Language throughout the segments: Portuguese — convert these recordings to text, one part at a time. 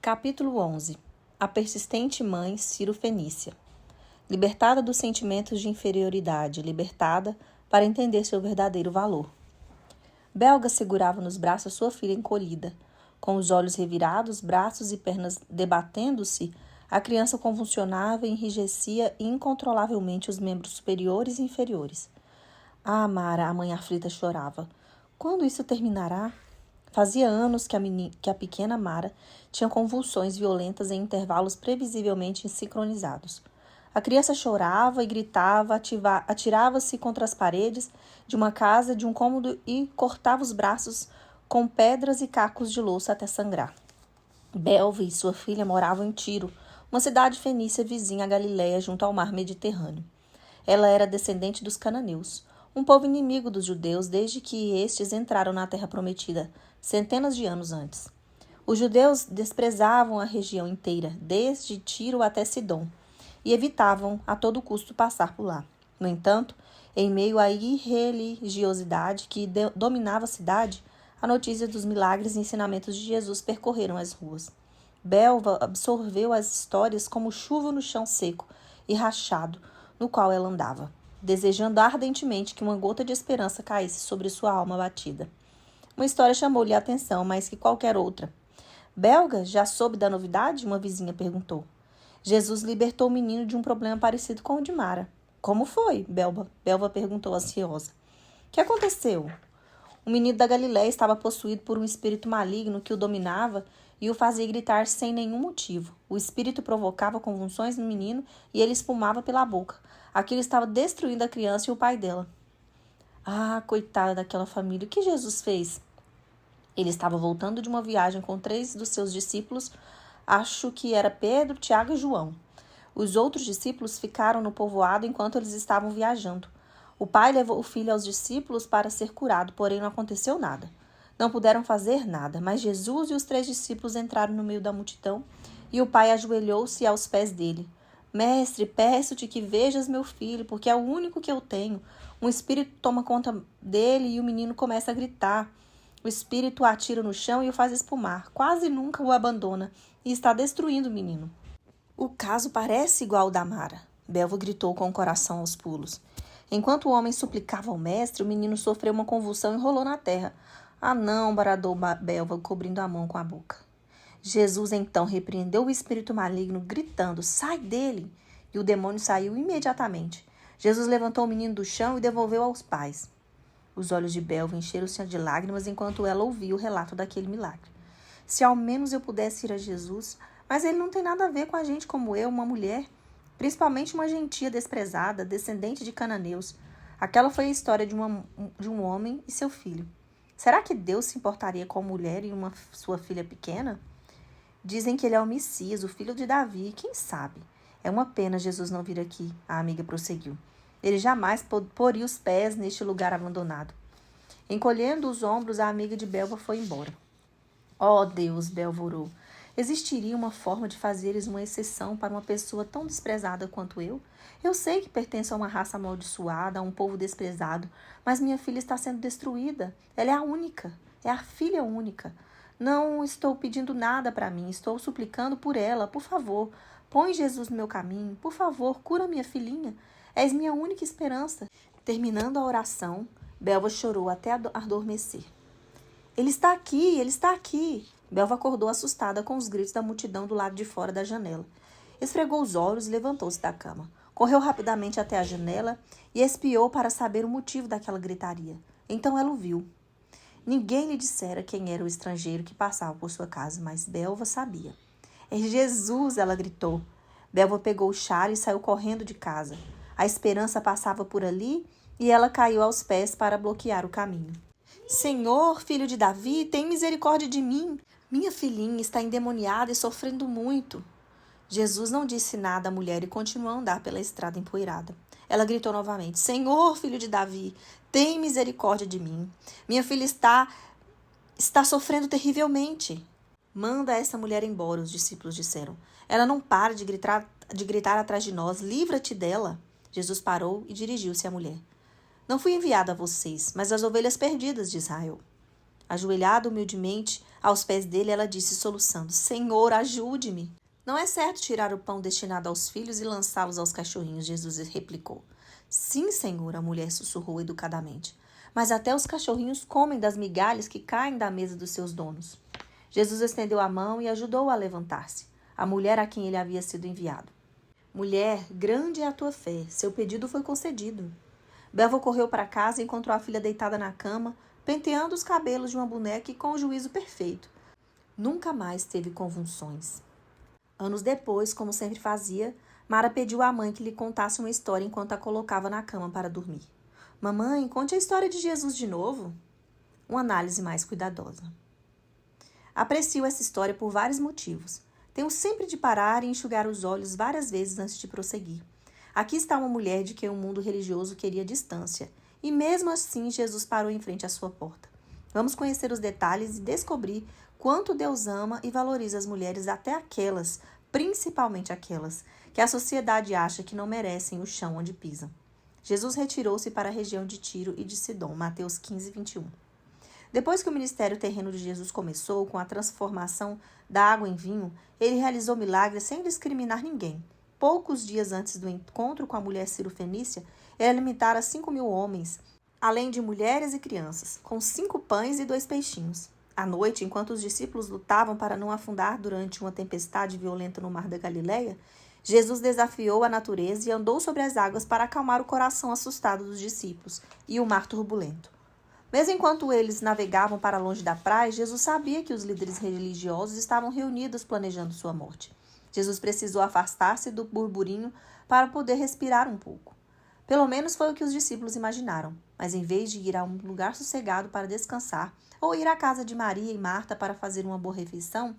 Capítulo 11. A persistente mãe Ciro-Fenícia. Libertada dos sentimentos de inferioridade, libertada para entender seu verdadeiro valor. Belga segurava nos braços sua filha encolhida. Com os olhos revirados, braços e pernas debatendo-se, a criança convulsionava e enrijecia incontrolavelmente os membros superiores e inferiores. Ah, Mara, a mãe aflita chorava. Quando isso terminará? Fazia anos que a pequena Mara tinha convulsões violentas em intervalos previsivelmente sincronizados. A criança chorava e gritava, atirava-se contra as paredes de uma casa, de um cômodo e cortava os braços com pedras e cacos de louça até sangrar. Belva e sua filha moravam em Tiro, uma cidade fenícia vizinha à Galiléia, junto ao mar Mediterrâneo. Ela era descendente dos cananeus, um povo inimigo dos judeus desde que estes entraram na Terra Prometida, centenas de anos antes. Os judeus desprezavam a região inteira, desde Tiro até Sidom, e evitavam a todo custo passar por lá. No entanto, em meio à irreligiosidade que dominava a cidade, a notícia dos milagres e ensinamentos de Jesus percorreram as ruas. Belva absorveu as histórias como chuva no chão seco e rachado no qual ela andava, desejando ardentemente que uma gota de esperança caísse sobre sua alma batida. Uma história chamou-lhe a atenção, mais que qualquer outra. Belga, já soube da novidade? Uma vizinha perguntou. Jesus libertou o menino de um problema parecido com o de Mara. Como foi? Belva perguntou ansiosa. O que aconteceu? O menino da Galiléia estava possuído por um espírito maligno que o dominava e o fazia gritar sem nenhum motivo. O espírito provocava convulsões no menino e ele espumava pela boca. Aquilo estava destruindo a criança e o pai dela. Ah, coitada daquela família. O que Jesus fez? Ele estava voltando de uma viagem com 3 dos seus discípulos, acho que era Pedro, Tiago e João. Os outros discípulos ficaram no povoado enquanto eles estavam viajando. O pai levou o filho aos discípulos para ser curado, porém não aconteceu nada. Não puderam fazer nada, mas Jesus e os 3 discípulos entraram no meio da multidão e o pai ajoelhou-se aos pés dele. Mestre, peço-te que vejas meu filho, porque é o único que eu tenho. Um espírito toma conta dele e o menino começa a gritar. O espírito o atira no chão e o faz espumar. Quase nunca o abandona e está destruindo o menino. O caso parece igual ao da Mara. Belva gritou com o coração aos pulos. Enquanto o homem suplicava ao mestre, o menino sofreu uma convulsão e rolou na terra. Ah não, bradou Belva, cobrindo a mão com a boca. Jesus então repreendeu o espírito maligno, gritando, sai dele! E o demônio saiu imediatamente. Jesus levantou o menino do chão e devolveu aos pais. Os olhos de Belva encheram-se de lágrimas enquanto ela ouvia o relato daquele milagre. Se ao menos eu pudesse ir a Jesus, mas ele não tem nada a ver com a gente como eu, uma mulher, principalmente uma gentia desprezada, descendente de cananeus. Aquela foi a história de um homem e seu filho. Será que Deus se importaria com a mulher e sua filha pequena? Dizem que ele é o Messias, o filho de Davi, quem sabe? É uma pena Jesus não vir aqui, a amiga prosseguiu. Ele jamais poria os pés neste lugar abandonado. Encolhendo os ombros, a amiga de Belva foi embora. Oh, Deus, Belva orou. Existiria uma forma de fazeres uma exceção para uma pessoa tão desprezada quanto eu? Eu sei que pertenço a uma raça amaldiçoada, a um povo desprezado, mas minha filha está sendo destruída. Ela é a única, é a filha única. Não estou pedindo nada para mim, estou suplicando por ela. Por favor, põe Jesus no meu caminho. Por favor, cura minha filhinha. És minha única esperança. Terminando a oração, Belva chorou até adormecer. Ele está aqui, ele está aqui. Belva acordou assustada com os gritos da multidão do lado de fora da janela. Esfregou os olhos e levantou-se da cama. Correu rapidamente até a janela e espiou para saber o motivo daquela gritaria. Então ela o viu. Ninguém lhe dissera quem era o estrangeiro que passava por sua casa, mas Belva sabia. É Jesus, ela gritou. Belva pegou o chale e saiu correndo de casa. A esperança passava por ali e ela caiu aos pés para bloquear o caminho. Senhor, filho de Davi, tem misericórdia de mim. Minha filhinha está endemoniada e sofrendo muito. Jesus não disse nada à mulher e continuou a andar pela estrada empoeirada. Ela gritou novamente, Senhor, filho de Davi, tem misericórdia de mim. Minha filha está sofrendo terrivelmente. Manda essa mulher embora, os discípulos disseram. Ela não para de gritar atrás de nós, livra-te dela. Jesus parou e dirigiu-se à mulher. Não fui enviado a vocês, mas às ovelhas perdidas de Israel. Ajoelhada humildemente aos pés dele, ela disse soluçando: Senhor, ajude-me. Não é certo tirar o pão destinado aos filhos e lançá-los aos cachorrinhos, Jesus replicou. Sim, Senhor, a mulher sussurrou educadamente. Mas até os cachorrinhos comem das migalhas que caem da mesa dos seus donos. Jesus estendeu a mão e ajudou-a a levantar-se, a mulher a quem ele havia sido enviado. Mulher, grande é a tua fé, seu pedido foi concedido. Belva correu para casa e encontrou a filha deitada na cama, penteando os cabelos de uma boneca e com o juízo perfeito. Nunca mais teve convulsões. Anos depois, como sempre fazia, Mara pediu à mãe que lhe contasse uma história enquanto a colocava na cama para dormir. Mamãe, conte a história de Jesus de novo. Uma análise mais cuidadosa. Aprecio essa história por vários motivos. Tenho sempre de parar e enxugar os olhos várias vezes antes de prosseguir. Aqui está uma mulher de quem o mundo religioso queria distância, e mesmo assim Jesus parou em frente à sua porta. Vamos conhecer os detalhes e descobrir quanto Deus ama e valoriza as mulheres, até aquelas, principalmente aquelas, que a sociedade acha que não merecem o chão onde pisam. Jesus retirou-se para a região de Tiro e de Sidom, Mateus 15, 21. Depois que o ministério terreno de Jesus começou, com a transformação da água em vinho, ele realizou milagres sem discriminar ninguém. Poucos dias antes do encontro com a mulher Ciro-Fenícia, ele alimentara 5.000 homens, além de mulheres e crianças, com 5 pães e 2 peixinhos. À noite, enquanto os discípulos lutavam para não afundar durante uma tempestade violenta no mar da Galileia, Jesus desafiou a natureza e andou sobre as águas para acalmar o coração assustado dos discípulos e o mar turbulento. Mesmo enquanto eles navegavam para longe da praia, Jesus sabia que os líderes religiosos estavam reunidos planejando sua morte. Jesus precisou afastar-se do burburinho para poder respirar um pouco. Pelo menos foi o que os discípulos imaginaram, mas em vez de ir a um lugar sossegado para descansar ou ir à casa de Maria e Marta para fazer uma boa refeição,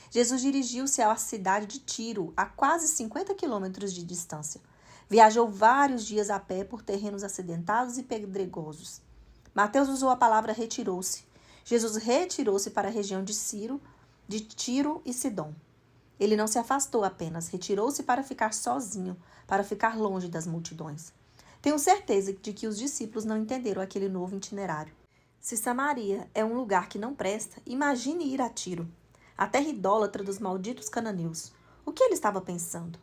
Jesus dirigiu-se à cidade de Tiro, a quase 50 quilômetros de distância. Viajou vários dias a pé por terrenos acidentados e pedregosos. Mateus usou a palavra retirou-se. Jesus retirou-se para a região de Tiro e Sidom. Ele não se afastou apenas, retirou-se para ficar sozinho, para ficar longe das multidões. Tenho certeza de que os discípulos não entenderam aquele novo itinerário. Se Samaria é um lugar que não presta, imagine ir a Tiro, a terra idólatra dos malditos cananeus. O que ele estava pensando?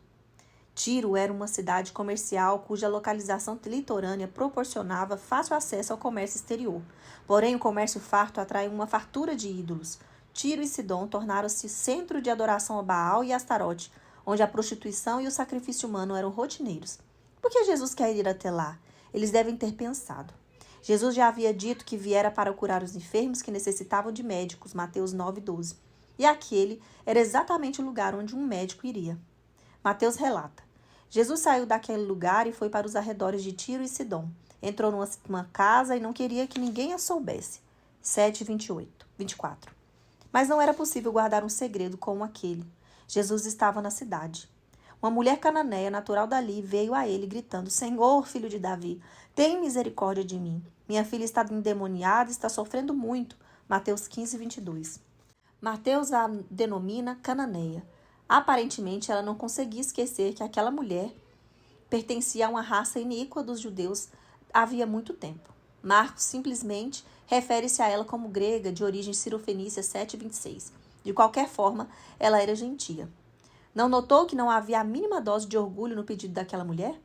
Tiro era uma cidade comercial cuja localização litorânea proporcionava fácil acesso ao comércio exterior. Porém, o comércio farto atraiu uma fartura de ídolos. Tiro e Sidom tornaram-se centro de adoração a Baal e Astarote, onde a prostituição e o sacrifício humano eram rotineiros. Por que Jesus quer ir até lá? Eles devem ter pensado. Jesus já havia dito que viera para curar os enfermos que necessitavam de médicos, Mateus 9:12. E aquele era exatamente o lugar onde um médico iria. Mateus relata: Jesus saiu daquele lugar e foi para os arredores de Tiro e Sidom. Entrou numa casa e não queria que ninguém a soubesse. 7:24. Mas não era possível guardar um segredo como aquele. Jesus estava na cidade. Uma mulher cananeia, natural dali, veio a ele gritando: Senhor, filho de Davi, tem misericórdia de mim. Minha filha está endemoniada e está sofrendo muito. Mateus 15:22. Mateus a denomina cananeia. Aparentemente, ela não conseguia esquecer que aquela mulher pertencia a uma raça iníqua dos judeus havia muito tempo. Marcos simplesmente refere-se a ela como grega, de origem cirofenícia 7:26. De qualquer forma, ela era gentia. Não notou que não havia a mínima dose de orgulho no pedido daquela mulher?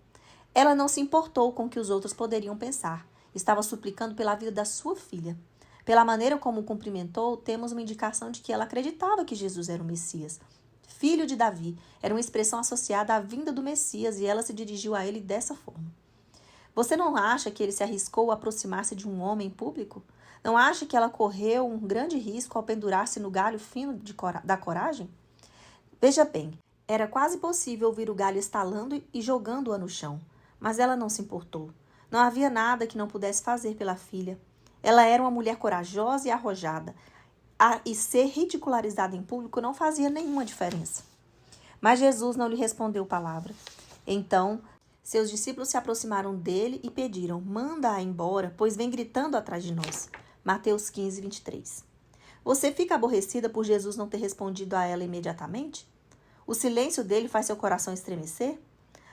Ela não se importou com o que os outros poderiam pensar. Estava suplicando pela vida da sua filha. Pela maneira como o cumprimentou, temos uma indicação de que ela acreditava que Jesus era o Messias. Filho de Davi era uma expressão associada à vinda do Messias e ela se dirigiu a ele dessa forma. Você não acha que ele se arriscou a aproximar-se de um homem público? Não acha que ela correu um grande risco ao pendurar-se no galho fino da coragem? Veja bem, era quase possível ouvir o galho estalando e jogando-a no chão, mas ela não se importou. Não havia nada que não pudesse fazer pela filha. Ela era uma mulher corajosa e arrojada, e ser ridicularizada em público não fazia nenhuma diferença. Mas Jesus não lhe respondeu palavra. Então, seus discípulos se aproximaram dele e pediram: manda-a embora, pois vem gritando atrás de nós. Mateus 15:23. Você fica aborrecida por Jesus não ter respondido a ela imediatamente? O silêncio dele faz seu coração estremecer?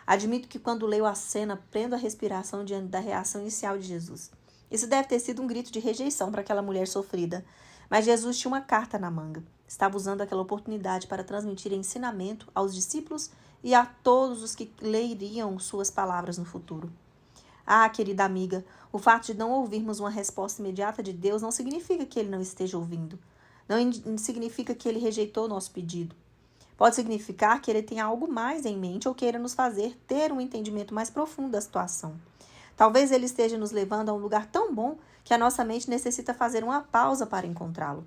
Admito que quando leio a cena, prendo a respiração diante da reação inicial de Jesus. Isso deve ter sido um grito de rejeição para aquela mulher sofrida. Mas Jesus tinha uma carta na manga. Estava usando aquela oportunidade para transmitir ensinamento aos discípulos e a todos os que leriam suas palavras no futuro. Ah, querida amiga, o fato de não ouvirmos uma resposta imediata de Deus não significa que Ele não esteja ouvindo. Não significa que Ele rejeitou o nosso pedido. Pode significar que Ele tem algo mais em mente ou queira nos fazer ter um entendimento mais profundo da situação. Talvez Ele esteja nos levando a um lugar tão bom que a nossa mente necessita fazer uma pausa para encontrá-lo.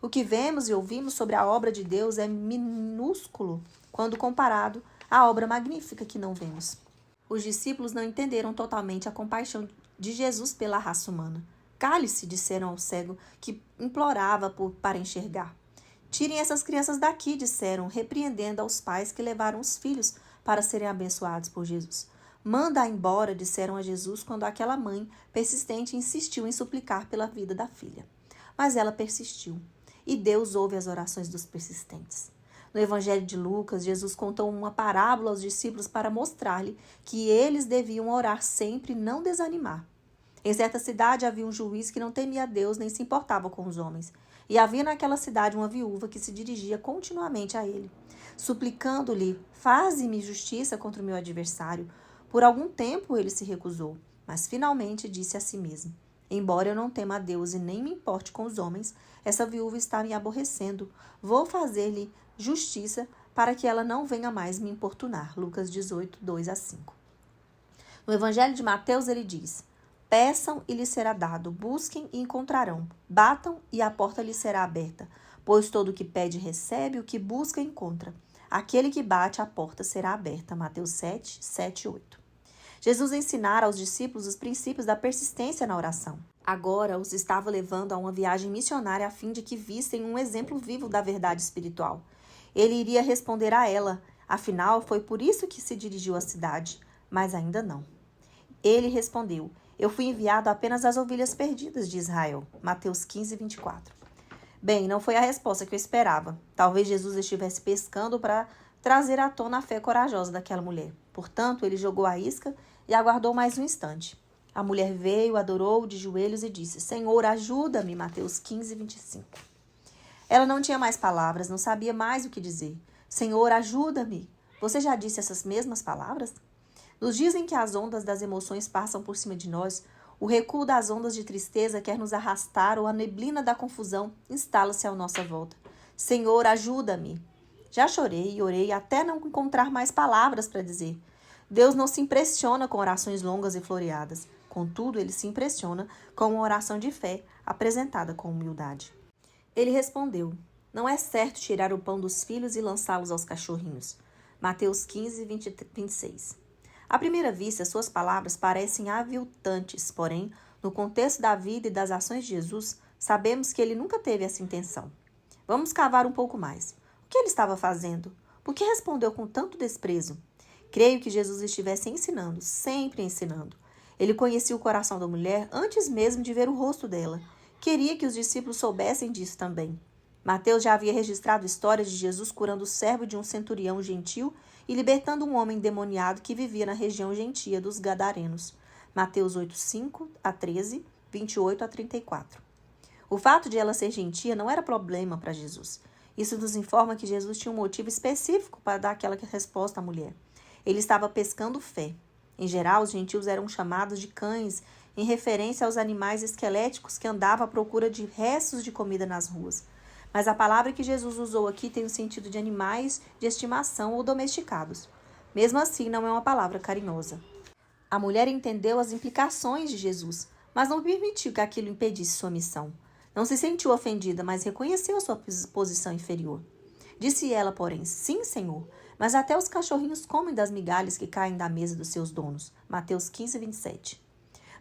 O que vemos e ouvimos sobre a obra de Deus é minúsculo quando comparado à obra magnífica que não vemos. Os discípulos não entenderam totalmente a compaixão de Jesus pela raça humana. Cale-se, disseram ao cego, que implorava para enxergar. Tirem essas crianças daqui, disseram, repreendendo aos pais que levaram os filhos para serem abençoados por Jesus. Manda-a embora, disseram a Jesus quando aquela mãe persistente insistiu em suplicar pela vida da filha. Mas ela persistiu, e Deus ouve as orações dos persistentes. No Evangelho de Lucas, Jesus contou uma parábola aos discípulos para mostrar-lhe que eles deviam orar sempre e não desanimar. Em certa cidade havia um juiz que não temia a Deus nem se importava com os homens. E havia naquela cidade uma viúva que se dirigia continuamente a ele, suplicando-lhe: faze-me justiça contra o meu adversário. Por algum tempo ele se recusou, mas finalmente disse a si mesmo: embora eu não tema a Deus e nem me importe com os homens, essa viúva está me aborrecendo. Vou fazer-lhe justiça para que ela não venha mais me importunar. Lucas 18, 2-5. No Evangelho de Mateus ele diz: peçam e lhes será dado, busquem e encontrarão, batam e a porta lhes será aberta, pois todo o que pede recebe, o que busca encontra. Aquele que bate, a porta será aberta. Mateus 7, 7 e 8. Jesus ensinara aos discípulos os princípios da persistência na oração. Agora os estava levando a uma viagem missionária a fim de que vissem um exemplo vivo da verdade espiritual. Ele iria responder a ela, afinal foi por isso que se dirigiu à cidade, mas ainda não. Ele respondeu: eu fui enviado apenas às ovelhas perdidas de Israel. Mateus 15, 24. Bem, não foi a resposta que eu esperava. Talvez Jesus estivesse pescando para trazer à tona a fé corajosa daquela mulher. Portanto, ele jogou a isca e aguardou mais um instante. A mulher veio, adorou de joelhos e disse: Senhor, ajuda-me. Mateus 15, 25. Ela não tinha mais palavras, não sabia mais o que dizer. Senhor, ajuda-me. Você já disse essas mesmas palavras? Nos dias em que as ondas das emoções passam por cima de nós, o recuo das ondas de tristeza quer nos arrastar ou a neblina da confusão instala-se à nossa volta. Senhor, ajuda-me. Já chorei e orei até não encontrar mais palavras para dizer. Deus não se impressiona com orações longas e floreadas. Contudo, ele se impressiona com uma oração de fé apresentada com humildade. Ele respondeu: não é certo tirar o pão dos filhos e lançá-los aos cachorrinhos. Mateus 15, 26. À primeira vista, suas palavras parecem aviltantes, porém, no contexto da vida e das ações de Jesus, sabemos que ele nunca teve essa intenção. Vamos cavar um pouco mais. O que ele estava fazendo? Por que respondeu com tanto desprezo? Creio que Jesus estivesse ensinando, sempre ensinando. Ele conhecia o coração da mulher antes mesmo de ver o rosto dela. Queria que os discípulos soubessem disso também. Mateus já havia registrado histórias de Jesus curando o servo de um centurião gentil e libertando um homem endemoniado que vivia na região gentia dos Gadarenos. Mateus 8, 5-13, 28-34. O fato de ela ser gentia não era problema para Jesus. Isso nos informa que Jesus tinha um motivo específico para dar aquela resposta à mulher. Ele estava pescando fé. Em geral, os gentios eram chamados de cães, em referência aos animais esqueléticos que andavam à procura de restos de comida nas ruas. Mas a palavra que Jesus usou aqui tem o sentido de animais de estimação ou domesticados. Mesmo assim, não é uma palavra carinhosa. A mulher entendeu as implicações de Jesus, mas não permitiu que aquilo impedisse sua missão. Não se sentiu ofendida, mas reconheceu a sua posição inferior. Disse ela, porém: sim, Senhor, mas até os cachorrinhos comem das migalhas que caem da mesa dos seus donos. Mateus 15, 27.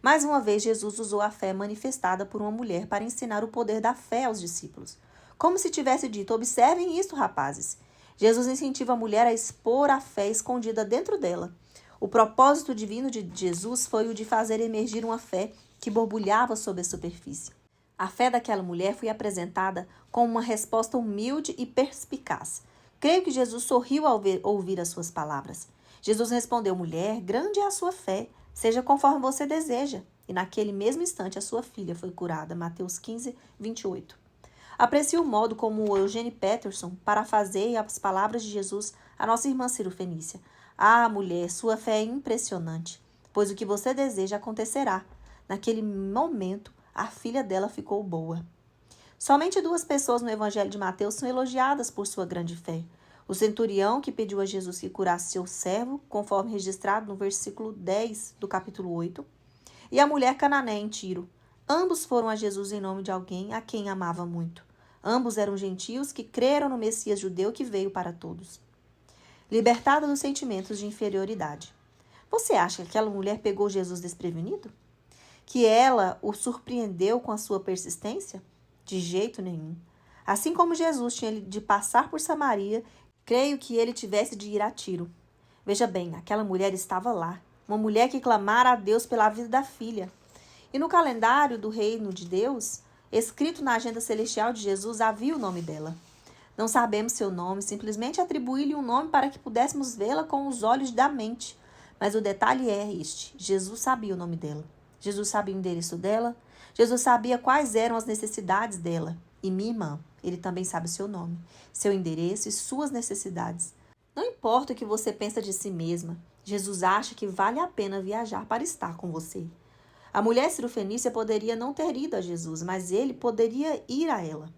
Mais uma vez, Jesus usou a fé manifestada por uma mulher para ensinar o poder da fé aos discípulos. Como se tivesse dito: observem isso, rapazes. Jesus incentiva a mulher a expor a fé escondida dentro dela. O propósito divino de Jesus foi o de fazer emergir uma fé que borbulhava sob a superfície. A fé daquela mulher foi apresentada como uma resposta humilde e perspicaz. Creio que Jesus sorriu ao ouvir as suas palavras. Jesus respondeu: mulher, grande é a sua fé, seja conforme você deseja. e naquele mesmo instante a sua filha foi curada. Mateus 15, 28. Aprecio o modo como o Eugene Peterson parafaseia as palavras de Jesus à nossa irmã Cirofenícia. Ah, mulher, sua fé é impressionante, pois o que você deseja acontecerá. Naquele momento, a filha dela ficou boa. Somente 2 pessoas no Evangelho de Mateus são elogiadas por sua grande fé. O centurião que pediu a Jesus que curasse seu servo, conforme registrado no versículo 10 do capítulo 8, e a mulher cananeia em Tiro. Ambos foram a Jesus em nome de alguém a quem amava muito. Ambos eram gentios que creram no Messias judeu que veio para todos. Libertada dos sentimentos de inferioridade. Você acha que aquela mulher pegou Jesus desprevenido? Que ela o surpreendeu com a sua persistência? De jeito nenhum. Assim como Jesus tinha de passar por Samaria, creio que ele tivesse de ir a Tiro. Veja bem, aquela mulher estava lá. Uma mulher que clamara a Deus pela vida da filha. E no calendário do reino de Deus, escrito na agenda celestial de Jesus, havia o nome dela. Não sabemos seu nome, simplesmente atribuí-lhe um nome para que pudéssemos vê-la com os olhos da mente. Mas o detalhe é este: Jesus sabia o nome dela. Jesus sabia o endereço dela. Jesus sabia quais eram as necessidades dela. E minha irmã, ele também sabe o seu nome, seu endereço e suas necessidades. Não importa o que você pensa de si mesma, Jesus acha que vale a pena viajar para estar com você. A mulher cirofenícia poderia não ter ido a Jesus, mas ele poderia ir a ela.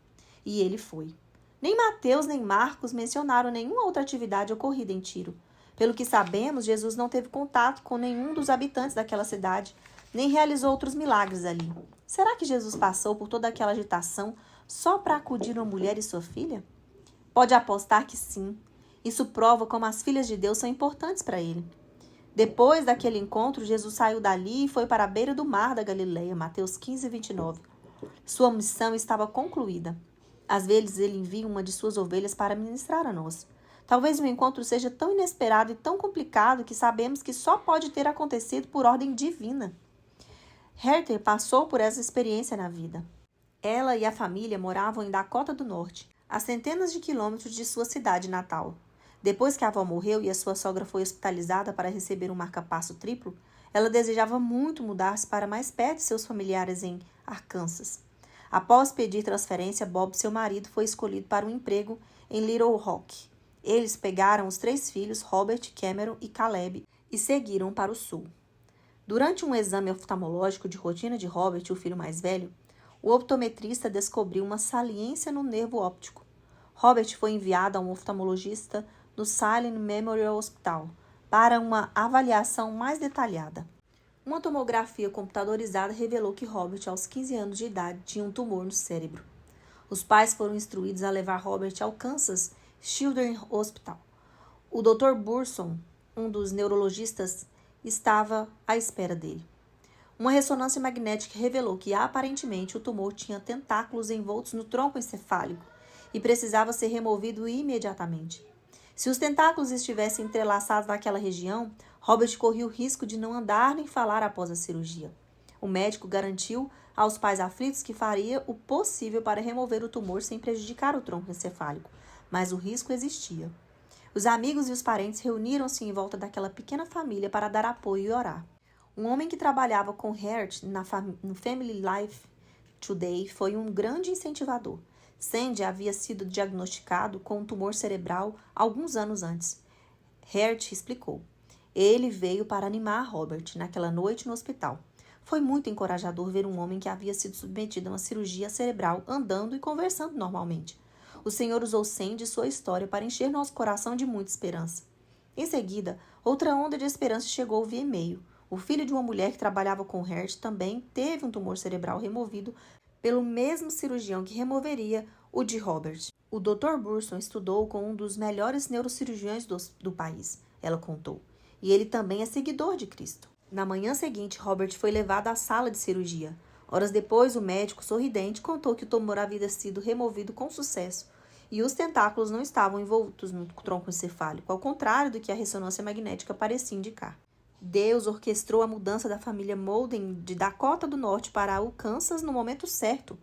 E ele foi. Nem Mateus nem Marcos mencionaram nenhuma outra atividade ocorrida em Tiro. Pelo que sabemos, Jesus não teve contato com nenhum dos habitantes daquela cidade, nem realizou outros milagres ali. Será que Jesus passou por toda aquela agitação só para acudir uma mulher e sua filha? Pode apostar que sim. Isso prova como as filhas de Deus são importantes para ele. Depois daquele encontro, Jesus saiu dali e foi para a beira do mar da Galileia, Mateus 15, 29. Sua missão estava concluída. Às vezes ele envia uma de suas ovelhas para ministrar a nós. Talvez o encontro seja tão inesperado e tão complicado que sabemos que só pode ter acontecido por ordem divina. Hertha passou por essa experiência na vida. Ela e a família moravam em Dakota do Norte, a centenas de quilômetros de sua cidade natal. Depois que a avó morreu e a sua sogra foi hospitalizada para receber um marca-passo triplo, ela desejava muito mudar-se para mais perto de seus familiares em Arkansas. Após pedir transferência, Bob, seu marido, foi escolhido para um emprego em Little Rock. Eles pegaram os 3 filhos, Robert, Cameron e Caleb, e seguiram para o sul. Durante um exame oftalmológico de rotina de Robert, o filho mais velho, o optometrista descobriu uma saliência no nervo óptico. Robert foi enviado a um oftalmologista no Salem Memorial Hospital para uma avaliação mais detalhada. Uma tomografia computadorizada revelou que Robert, aos 15 anos de idade, tinha um tumor no cérebro. Os pais foram instruídos a levar Robert ao Kansas Children's Hospital. O Dr. Burson, um dos neurologistas, estava à espera dele. Uma ressonância magnética revelou que, aparentemente, o tumor tinha tentáculos envoltos no tronco encefálico e precisava ser removido imediatamente. Se os tentáculos estivessem entrelaçados naquela região, Robert corria o risco de não andar nem falar após a cirurgia. O médico garantiu aos pais aflitos que faria o possível para remover o tumor sem prejudicar o tronco encefálico, mas o risco existia. Os amigos e os parentes reuniram-se em volta daquela pequena família para dar apoio e orar. Um homem que trabalhava com Hert no Family Life Today foi um grande incentivador. Sandy havia sido diagnosticado com um tumor cerebral alguns anos antes. Hert explicou. Ele veio para animar Robert naquela noite no hospital. Foi muito encorajador ver um homem que havia sido submetido a uma cirurgia cerebral andando e conversando normalmente. O Senhor usou Sandy e sua história para encher nosso coração de muita esperança. Em seguida, outra onda de esperança chegou via e-mail. O filho de uma mulher que trabalhava com Hert também teve um tumor cerebral removido pelo mesmo cirurgião que removeria o de Robert. O Dr. Burson estudou com um dos melhores neurocirurgiões do país, ela contou, e ele também é seguidor de Cristo. Na manhã seguinte, Robert foi levado à sala de cirurgia. Horas depois, o médico, sorridente, contou que o tumor havia sido removido com sucesso e os tentáculos não estavam envoltos no tronco encefálico, ao contrário do que a ressonância magnética parecia indicar. Deus orquestrou a mudança da família Molden de Dakota do Norte para o Kansas no momento certo.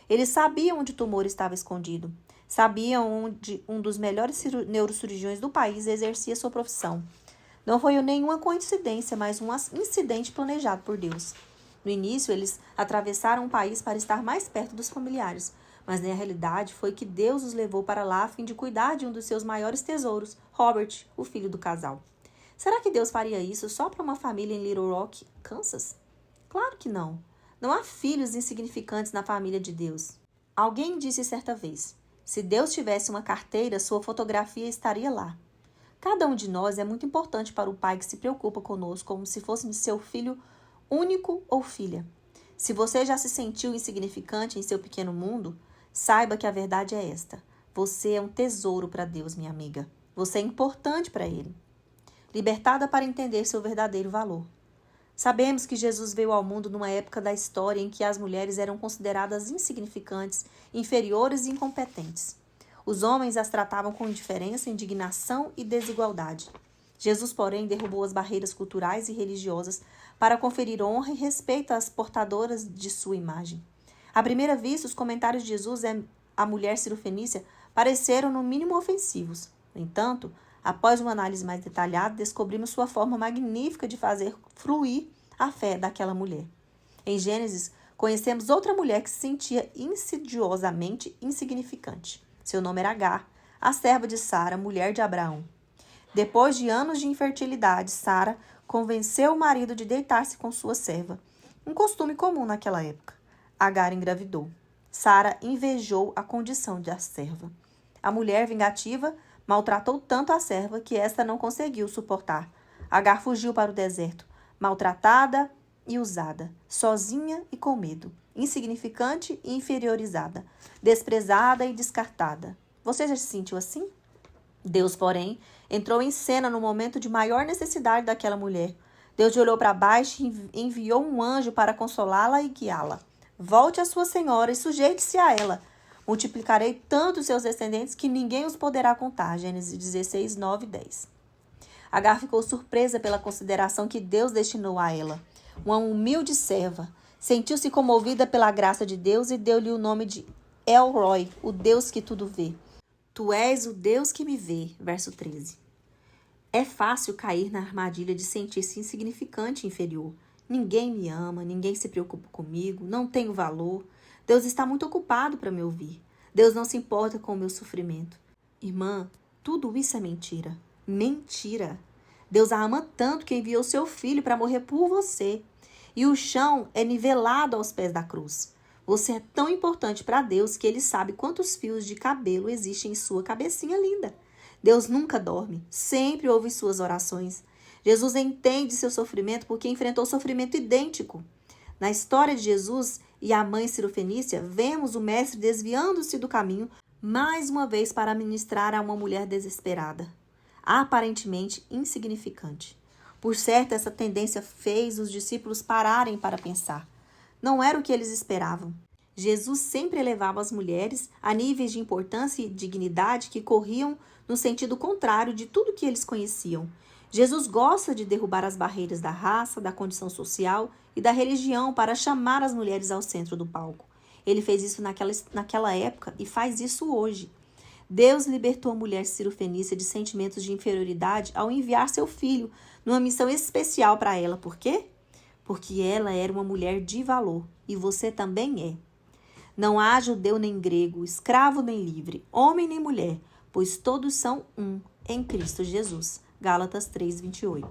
Eles sabiam onde o tumor estava escondido. Sabiam onde um dos melhores neurocirurgiões do país exercia sua profissão. Não foi nenhuma coincidência, mas um incidente planejado por Deus. No início, eles atravessaram o país para estar mais perto dos familiares, mas na realidade foi que Deus os levou para lá a fim de cuidar de um dos seus maiores tesouros, Robert, o filho do casal. Será que Deus faria isso só para uma família em Little Rock, Kansas? Claro que não. Não há filhos insignificantes na família de Deus. Alguém disse certa vez: se Deus tivesse uma carteira, sua fotografia estaria lá. Cada um de nós é muito importante para o pai que se preocupa conosco como se fôssemos seu filho único ou filha. Se você já se sentiu insignificante em seu pequeno mundo, saiba que a verdade é esta: você é um tesouro para Deus, minha amiga. Você é importante para Ele. Libertada para entender seu verdadeiro valor. Sabemos que Jesus veio ao mundo numa época da história em que as mulheres eram consideradas insignificantes, inferiores e incompetentes. Os homens as tratavam com indiferença, indignação e desigualdade. Jesus, porém, derrubou as barreiras culturais e religiosas para conferir honra e respeito às portadoras de sua imagem. À primeira vista, os comentários de Jesus à mulher cirofenícia pareceram no mínimo ofensivos. No entanto, após uma análise mais detalhada, descobrimos sua forma magnífica de fazer fluir a fé daquela mulher. Em Gênesis, conhecemos outra mulher que se sentia insidiosamente insignificante. Seu nome era Agar, a serva de Sara, mulher de Abraão. Depois de anos de infertilidade, Sara convenceu o marido de deitar-se com sua serva, um costume comum naquela época. Agar engravidou. Sara invejou a condição da serva. A mulher vingativa maltratou tanto a serva que esta não conseguiu suportar. Agar fugiu para o deserto, maltratada e usada, sozinha e com medo, insignificante e inferiorizada, desprezada e descartada. Você já se sentiu assim? Deus, porém, entrou em cena no momento de maior necessidade daquela mulher. Deus olhou para baixo e enviou um anjo para consolá-la e guiá-la. Volte à sua senhora e sujeite-se a ela. Multiplicarei tanto os seus descendentes que ninguém os poderá contar. Gênesis 16, 9 e 10. Agar ficou surpresa pela consideração que Deus destinou a ela. Uma humilde serva. Sentiu-se comovida pela graça de Deus e deu-lhe o nome de El Roi, o Deus que tudo vê. Tu és o Deus que me vê. Verso 13. É fácil cair na armadilha de sentir-se insignificante e inferior. Ninguém me ama, ninguém se preocupa comigo, não tenho valor. Deus está muito ocupado para me ouvir. Deus não se importa com o meu sofrimento. Irmã, tudo isso é mentira. Mentira. Deus a ama tanto que enviou seu filho para morrer por você. E o chão é nivelado aos pés da cruz. Você é tão importante para Deus que Ele sabe quantos fios de cabelo existem em sua cabecinha linda. Deus nunca dorme, sempre ouve suas orações. Jesus entende seu sofrimento porque enfrentou sofrimento idêntico. Na história de Jesus e a mãe cirofenícia, vemos o mestre desviando-se do caminho mais uma vez para ministrar a uma mulher desesperada, aparentemente insignificante. Por certo, essa tendência fez os discípulos pararem para pensar. Não era o que eles esperavam. Jesus sempre elevava as mulheres a níveis de importância e dignidade que corriam no sentido contrário de tudo que eles conheciam. Jesus gosta de derrubar as barreiras da raça, da condição social e da religião para chamar as mulheres ao centro do palco. Ele fez isso naquela época e faz isso hoje. Deus libertou a mulher cirofenícia de sentimentos de inferioridade ao enviar seu filho numa missão especial para ela. Por quê? Porque ela era uma mulher de valor e você também é. Não há judeu nem grego, escravo nem livre, homem nem mulher, pois todos são um em Cristo Jesus. Gálatas 3:28.